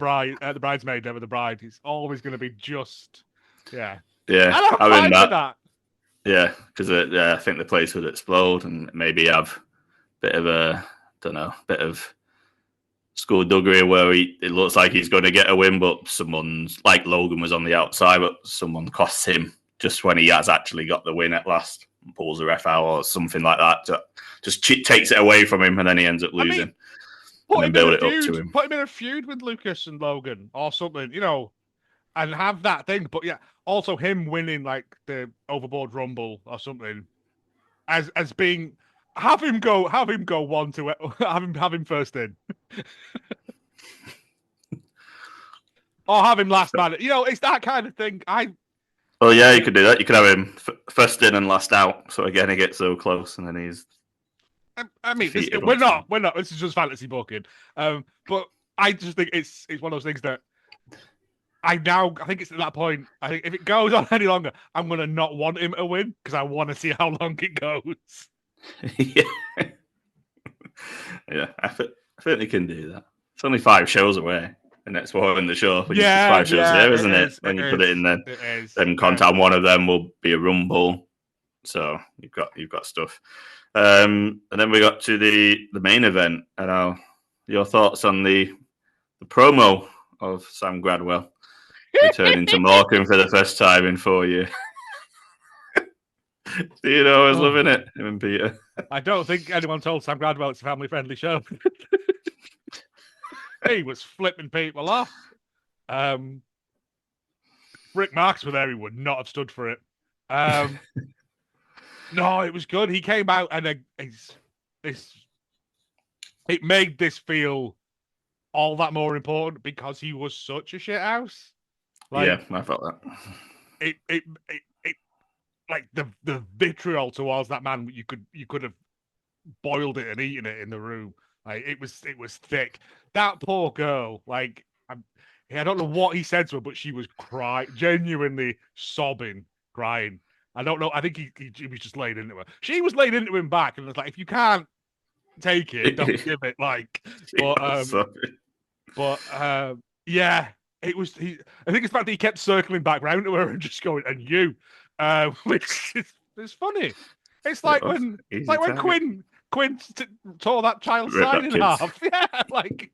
bridesmaid, never the bride. He's always going to be just, yeah. I'm fine with that. Yeah, because I think the place would explode and maybe have a bit of skullduggery where it looks like he's going to get a win, but someone's like Logan was on the outside, but someone costs him just when he has actually got the win at last and pulls the ref out or something like that. Just takes it away from him and then he ends up losing. And then build it up to him. Put him in a feud with Lucas and Logan or something, and have that thing. But yeah, also him winning like the Overboard Rumble or something as being have him go one to have him first in. Or have him last man. It's that kind of thing. Well, yeah, you could do that. You could have him first in and last out. So again, he gets so close, and then he's. I mean, we're not. This is just fantasy booking. But I just think it's one of those things that I think it's at that point. I think if it goes on any longer, I'm gonna not want him to win because I want to see how long it goes. Yeah, I think they can do that. It's only 5 shows away. The next one in the show. Yeah, 5 shows there, isn't it? When you put it in there, then contact one of them will be a rumble. So you've got stuff. And then we got to the main event. And your thoughts on the promo of Sam Gradwell returning to Morecambe for the first time in 4 years. I was loving it, him and Peter. I don't think anyone told Sam Gradwell it's a family-friendly show. He was flipping people off. Rick Marks were there, he would not have stood for it. No, it was good. He came out and it made this feel all that more important because he was such a shithouse. Yeah, I felt that. It like the vitriol towards that man, you could have boiled it and eaten it in the room. Like it was thick. That poor girl, like I don't know what he said to her, but she was crying, genuinely sobbing, crying. I don't know. I think he was just laid into her. She was laid into him back, and it's like, if you can't take it, don't give it. Like, yeah, it was. I think it's the fact that he kept circling back round to her and just going, and you, which is funny. It's like when Quinn tore that child's side in half. Yeah, like,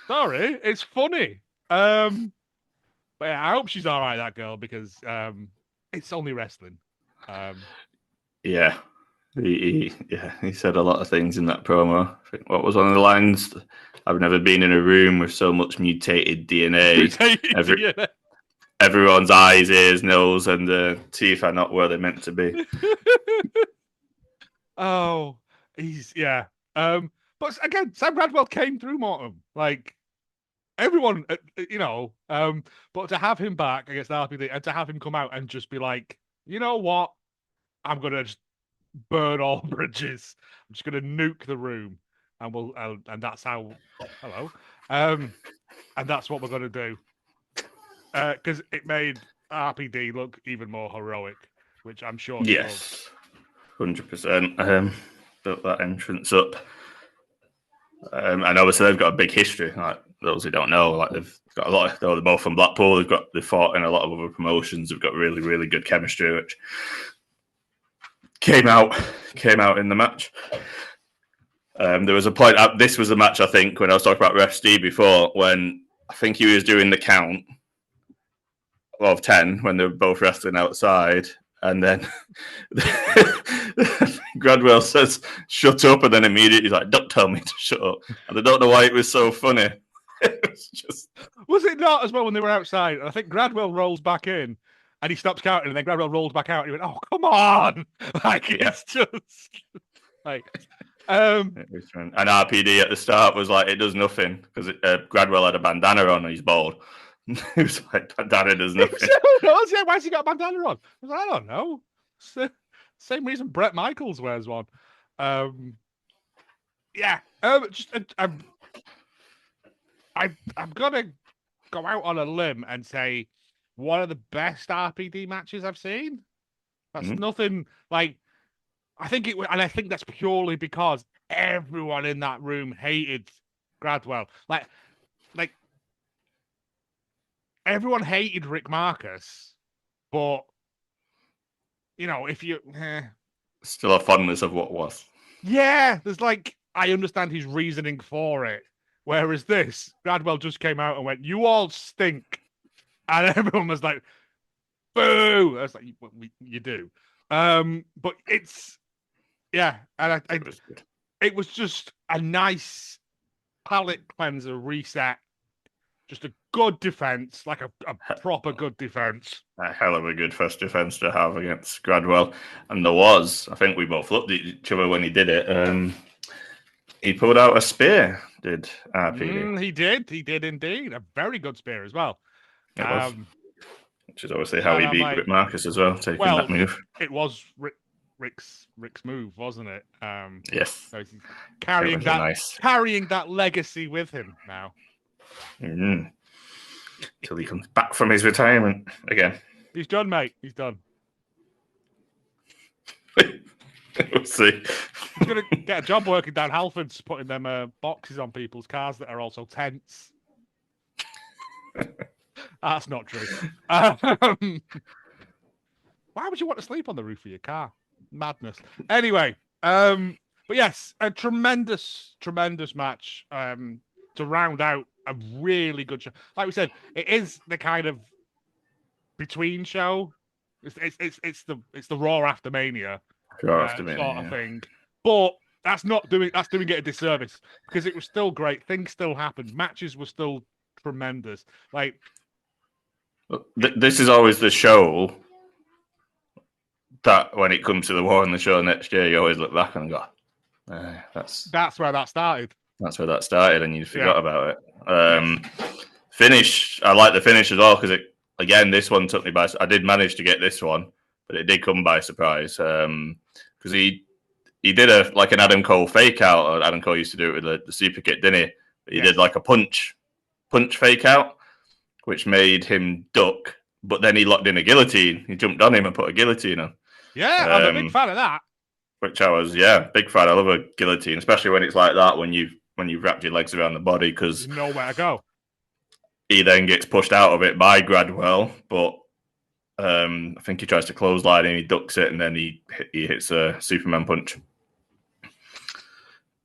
sorry, it's funny. But yeah, I hope she's all right, that girl, because it's only wrestling. Yeah, He said a lot of things in that promo. I think, what was one of the lines? I've never been in a room with so much mutated DNA. DNA. Everyone's eyes, ears, nose, and teeth are not where they're meant to be. Oh, yeah. But again, Sam Gradwell came through Morecambe. Like everyone, but to have him back against RPD and to have him come out and just be like, you know what? I'm gonna just burn all bridges. I'm just gonna nuke the room, and and that's how. Hello. And that's what we're gonna do. Because it made RPD look even more heroic, which I'm sure. Yes, 100%. Built that entrance up. And obviously they've got a big history. Like those who don't know, like they've got a lot. They're both from Blackpool. They've fought in a lot of other promotions. They've got really, really good chemistry, which came out in the match. There was a point. This was the match, I think, when I was talking about Ref Steve before, when I think he was doing the count of 10 when they were both wrestling outside, and then Gradwell says, "Shut up," and then immediately he's like, "Don't tell me to shut up." And I don't know why it was so funny. Was it not as well when they were outside? And I think Gradwell rolls back in and he stops counting, and then Gradwell rolls back out and he went, "Oh, come on." Like, it's just like and RPD at the start was like, it does nothing because Gradwell had a bandana on and he's bald. He was like, bandana does nothing. Yeah, why's he got a bandana on? I don't know. Same reason Bret Michaels wears one. I'm gonna go out on a limb and say one of the best RPD matches I've seen. That's nothing like. I think that's purely because everyone in that room hated Gradwell. Like everyone hated Rick Marcus, but if you still a fondness of what was. Yeah, there's like I understand his reasoning for it. Whereas this, Gradwell just came out and went, "You all stink," and everyone was like, "Boo!" I was like, "You do," but it's and it was just a nice palate cleanser reset, just a good defense, like a proper good defense. A hell of a good first defense to have against Gradwell, and there was. I think we both looked at each other when he did it. He pulled out a spear. Did RPD? He did indeed. A very good spear as well. It was. Which is obviously how he beat Rick Marcus as well, taking that move. It was Rick's move, wasn't it? Yes. So he's carrying that legacy with him now. Till he comes back from his retirement again. He's done, mate. He's done. We'll see. He's going to get a job working down Halfords, putting them boxes on people's cars that are also tents. That's not true. Why would you want to sleep on the roof of your car? Madness. Anyway, but yes, a tremendous match to round out a really good show. Like we said, it is the kind of between show. It's the Raw after Mania. Sort of thing, but that's doing it a disservice because it was still great. Things still happened. Matches were still tremendous. Like this is always the show that when it comes to the War on the Show next year, you always look back and go, that's where that started. That's where that started, and you forgot about it. Finish. I like the finish as well because this one took me by. I did manage to get this one. But it did come by surprise because he did an Adam Cole fake out. Adam Cole used to do it with the super kick, didn't he? But he did like a punch fake out, which made him duck. But then he locked in a guillotine. He jumped on him and put a guillotine on. Yeah, I'm a big fan of that. Which I was, big fan. I love a guillotine, especially when it's like that when you've wrapped your legs around the body because there's nowhere to go. He then gets pushed out of it by Gradwell, but. I think he tries to clothesline and he ducks it, and then he hits a Superman punch.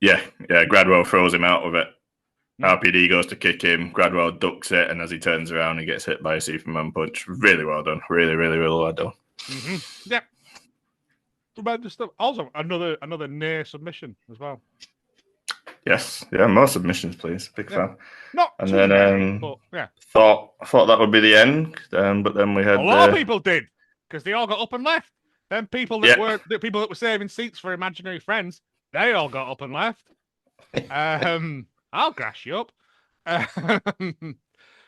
Gradwell throws him out of it. RPD goes to kick him. Gradwell ducks it, and as he turns around, he gets hit by a Superman punch. Really well done. Really, really, really well done. Mm-hmm. Yep. tremendous stuff. Also, another near submission as well. Yes, yeah, more submissions, please. Big fan. Not and too then many, but yeah. thought that would be the end, but then we had A lot of people did because they all got up and left. Then people that were saving seats for imaginary friends, they all got up and left. I'll grass you up.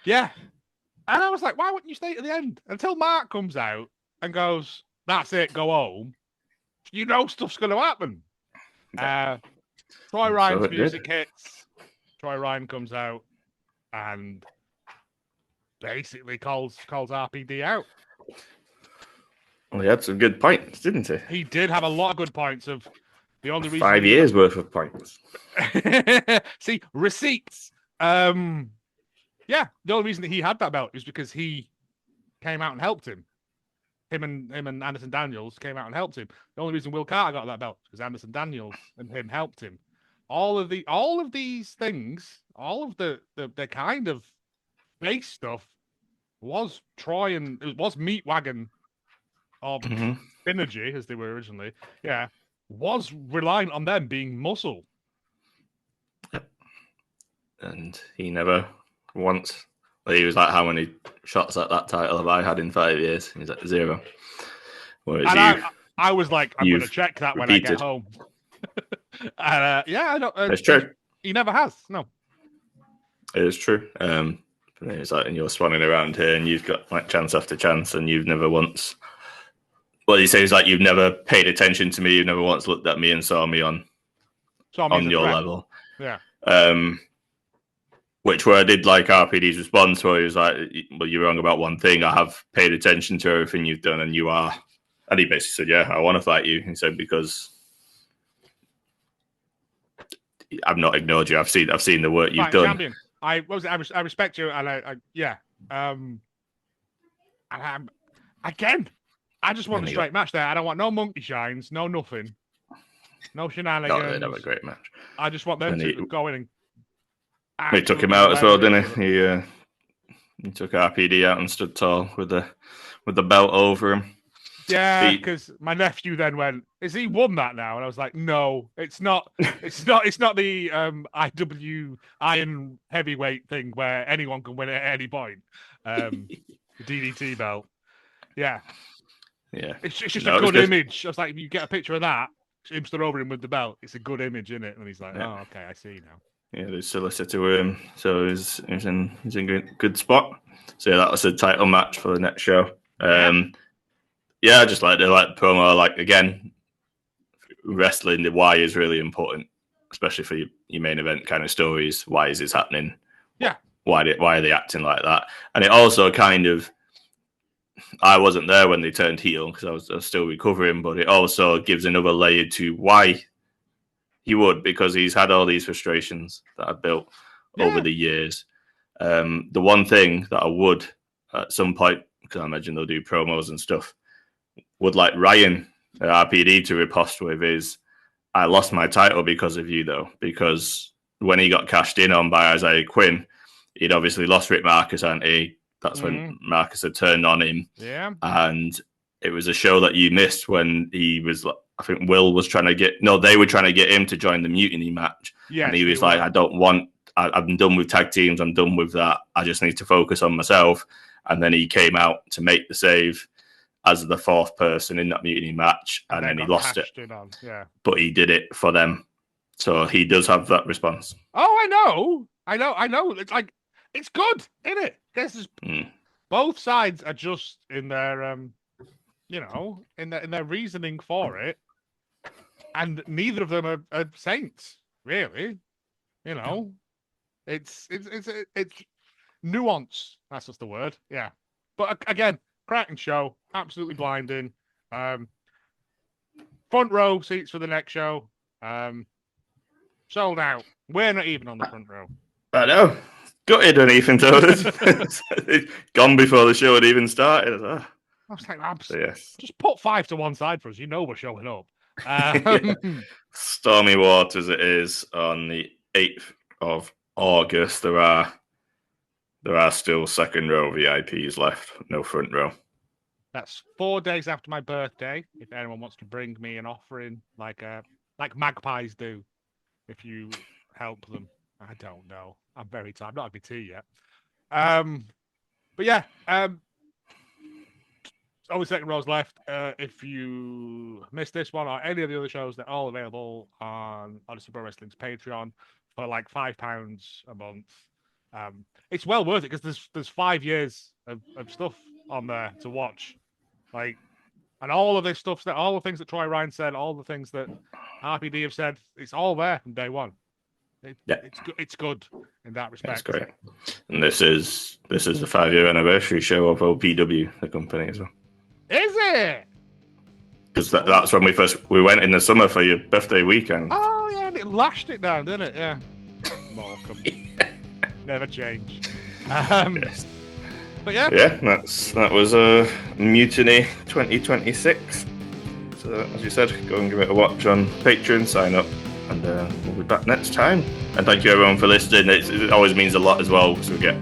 Yeah. And I was like, why wouldn't you stay to the end? Until Mark comes out and goes, that's it, go home. You know stuff's going to happen. Troy Ryan's music hits. Troy Ryan comes out and basically calls RPD out. Well, he had some good points, didn't he? He did have a lot of good points. Of the only reason 5 years worth of points. See, receipts. Yeah, the only reason that he had that belt is because he came out and helped him. Him and Anderson Daniels came out and helped him. The only reason Will Carter got that belt is because Anderson Daniels and him helped him. All of these things, all of the kind of base stuff was Troy and it was Meat Wagon of Synergy, as they were originally. Yeah, was reliant on them being muscle. And he never once. He was like, how many shots at that title have I had in 5 years? He's at 0. Whereas I was like, I'm going to check that when I get home. And yeah, I don't. It's true. He never has. No, it is true. It's like, and you're swanning around here, and you've got like chance after chance, and you've never once. What he says, like, you've never paid attention to me. You've never once looked at me and saw me on your level. Yeah. Which where I did like RPD's response, where he was like, well, you're wrong about one thing. I have paid attention to everything you've done, and you are. And he basically said, yeah, I want to fight you. He said, because I've not ignored you. I've seen the work you've done. Champion. I respect you, and I and I just want a straight match there. I don't want no monkey shines, no nothing, no shenanigans. No, they'd have a great match. I just want them to go in and. He took him out as well, didn't he? He took RPD out and stood tall with the belt over him. Yeah, because my nephew then went, "Is he won that now?" And I was like, "No, it's not. It's not the IW Iron Heavyweight thing where anyone can win it at any point." The DDT belt. Yeah. It's just a good image. I was like, if you get a picture of that, him stood over him with the belt, it's a good image, isn't it? And he's like, "Oh, okay, I see now." Yeah, there's solicitor with him, so he's in good spot. So yeah, that was a title match for the next show. I just like the promo. Like, again, wrestling, the why is really important, especially for your main event kind of stories. Why is this happening? Yeah. Why are they acting like that? And it also kind of, I wasn't there when they turned heel because I was still recovering, but it also gives another layer to why he would, because he's had all these frustrations that I've built over the years. The one thing that I would, at some point, because I imagine they'll do promos and stuff, would like Ryan at RPD to riposte with is, I lost my title because of you, though, because when he got cashed in on by Isaiah Quinn, he'd obviously lost Rick Marcus, hadn't he? That's when Marcus had turned on him. Yeah. And it was a show that you missed when he was, I think Will was trying to they were trying to get him to join the Mutiny match. Yeah. And he was like, I'm done with tag teams. I'm done with that. I just need to focus on myself. And then he came out to make the save as the fourth person in that Mutiny match. And then he lost it. Yeah. But he did it for them. So he does have that response. Oh, I know. It's like, it's good, isn't it? Both sides are just in their, in their reasoning for it. And neither of them are saints, really. It's nuance. That's just the word. Yeah. But again, cracking show, absolutely blinding. Front row seats for the next show. Sold out. We're not even on the front row. I know. Gutted when Ethan told us. Gone before the show had even started. I was like, just put 5 to one side for us. We're showing up. Stormy Waters it is on the 8th of August. There are still second row VIPs left, no front row. That's 4 days after my birthday. If anyone wants to bring me an offering, like magpies do, if you help them. I don't know. I'm very tired. I've not had my tea yet. But yeah, only second rows left. If you missed this one or any of the other shows, they're all available on Odyssey Pro Wrestling's Patreon for like £5 a month. It's well worth it because there's 5 years of stuff on there to watch, like, and all of this stuff, all the things that Troy Ryan said, all the things that RPD have said, it's all there from day one. It's good in that respect. That's great. And this is the 5-year anniversary show of OPW, the company, as well. Is it? Because that's when we went in the summer for your birthday weekend. Oh yeah, and it lashed it down, didn't it? Yeah. Morecambe. Never change. Yes. But yeah. Yeah, that was Mutiny 2026. So as you said, go and give it a watch on Patreon, sign up, and we'll be back next time. And thank you everyone for listening. It always means a lot as well, because we get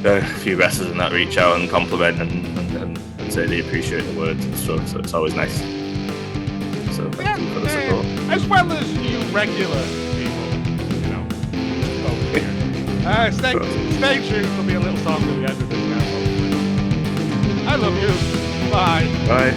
a few wrestlers and that reach out and compliment and say they appreciate the words and stuff. So it's always nice. So thank you for the support. As well as you regular people, you know. Stay tuned. There'll be a little song at the end of this now. I love you. Bye. Bye.